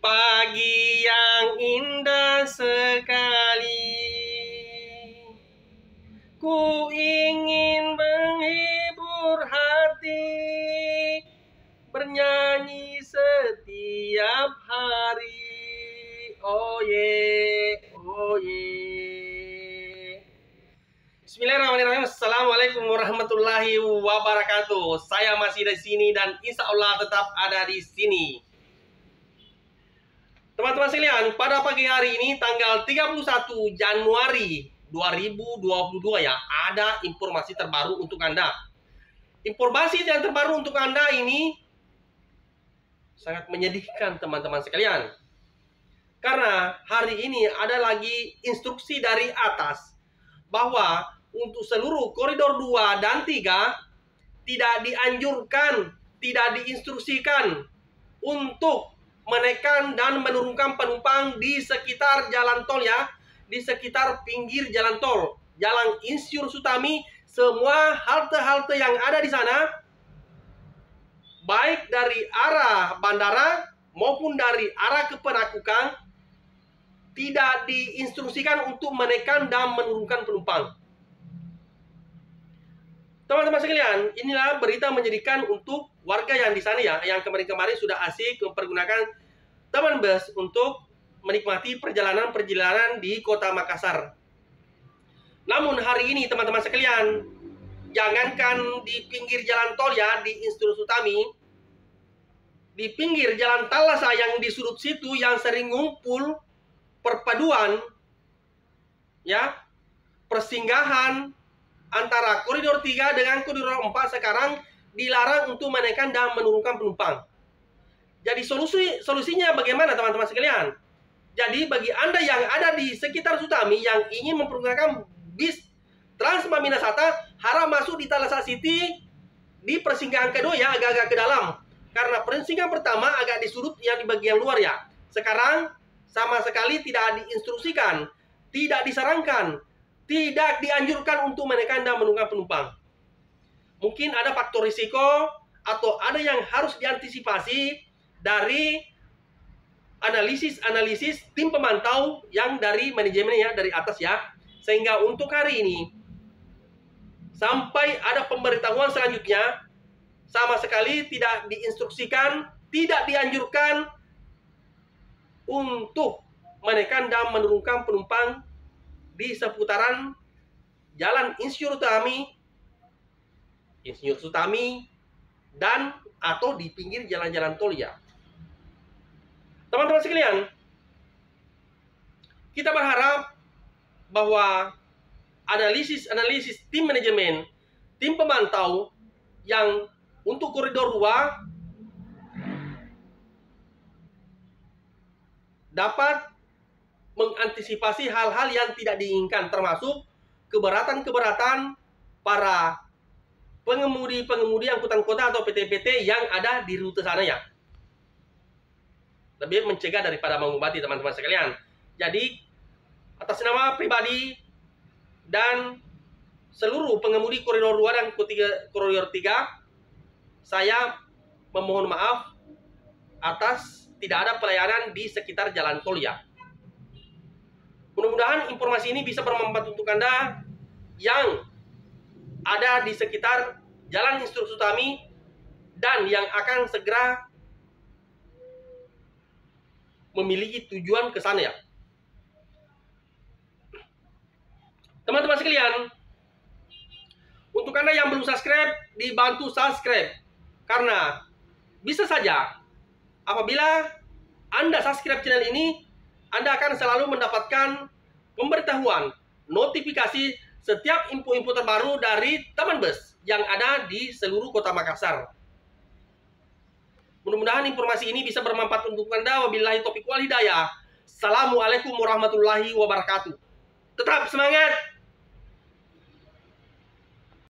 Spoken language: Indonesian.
Pagi yang indah sekali, ku ingin menghibur hati, bernyanyi setiap hari. Oh ye, oh ye. Bismillahirrahmanirrahim. Assalamualaikum warahmatullahi wabarakatuh. Saya masih di sini dan insya Allah tetap ada di sini. Teman-teman sekalian, pada pagi hari ini tanggal 31 Januari 2022 ya, ada informasi terbaru untuk Anda. Informasi yang terbaru untuk Anda ini sangat menyedihkan teman-teman sekalian. Karena hari ini ada lagi instruksi dari atas bahwa untuk seluruh koridor 2 dan 3 tidak dianjurkan, tidak diinstruksikan untuk menaikkan dan menurunkan penumpang di sekitar jalan tol ya, di sekitar pinggir jalan tol, Jalan Insinyur Sutami, semua halte-halte yang ada di sana, baik dari arah bandara maupun dari arah ke Penakukang, tidak diinstruksikan untuk menaikkan dan menurunkan penumpang. Teman-teman sekalian, inilah berita menyedihkan untuk warga yang di sana ya, yang kemarin-kemarin sudah asik mempergunakan teman bus untuk menikmati perjalanan-perjalanan di kota Makassar. Namun hari ini teman-teman sekalian, jangankan di pinggir jalan tol ya, di Insinyur Sutami, di pinggir jalan Talasa yang di sudut situ yang sering ngumpul perpaduan ya, persinggahan antara koridor 3 dengan koridor 4 sekarang dilarang untuk menaikkan dan menurunkan penumpang. Jadi solusinya bagaimana teman-teman sekalian? Jadi bagi Anda yang ada di sekitar Sutami yang ingin mempergunakan bis Transma Minasata, harap masuk di Talasa City di persinggahan kedua ya, agak-agak ke dalam. Karena persinggahan pertama agak di sudut yang di bagian luar ya. Sekarang sama sekali tidak diinstruksikan, tidak disarankan, tidak dianjurkan untuk menaikkan dan menurunkan penumpang. Mungkin ada faktor risiko atau ada yang harus diantisipasi dari analisis tim pemantau yang dari manajemen ya, dari atas ya. Sehingga untuk hari ini sampai ada pemberitahuan selanjutnya, sama sekali tidak diinstruksikan, tidak dianjurkan untuk menaikkan dan menurunkan penumpang di seputaran Jalan Insinyur Sutami dan atau di pinggir jalan-jalan tol ya. Teman-teman sekalian, kita berharap bahwa analisis tim manajemen, tim pemantau yang untuk koridor 2 dapat mengantisipasi hal-hal yang tidak diinginkan, termasuk keberatan-keberatan para pengemudi angkutan kota atau PT-PT yang ada di rute sana ya. Lebih mencegah daripada mengobati teman-teman sekalian. Jadi atas nama pribadi dan seluruh pengemudi koridor 2 dan koridor 3, saya memohon maaf atas tidak ada pelayanan di sekitar jalan tol ya. Mudah-mudahan informasi ini bisa bermanfaat untuk Anda yang ada di sekitar Jalan Insinyur Sutami dan yang akan segera memiliki tujuan ke sana ya. Teman-teman sekalian, untuk Anda yang belum subscribe, dibantu subscribe. Karena bisa saja apabila Anda subscribe channel ini, Anda akan selalu mendapatkan pemberitahuan, notifikasi setiap info-info terbaru dari teman bus yang ada di seluruh kota Makassar. Mudah-mudahan informasi ini bisa bermanfaat untuk Anda. Wabillahi taufiq wal hidayah. Assalamualaikum warahmatullahi wabarakatuh. Tetap semangat!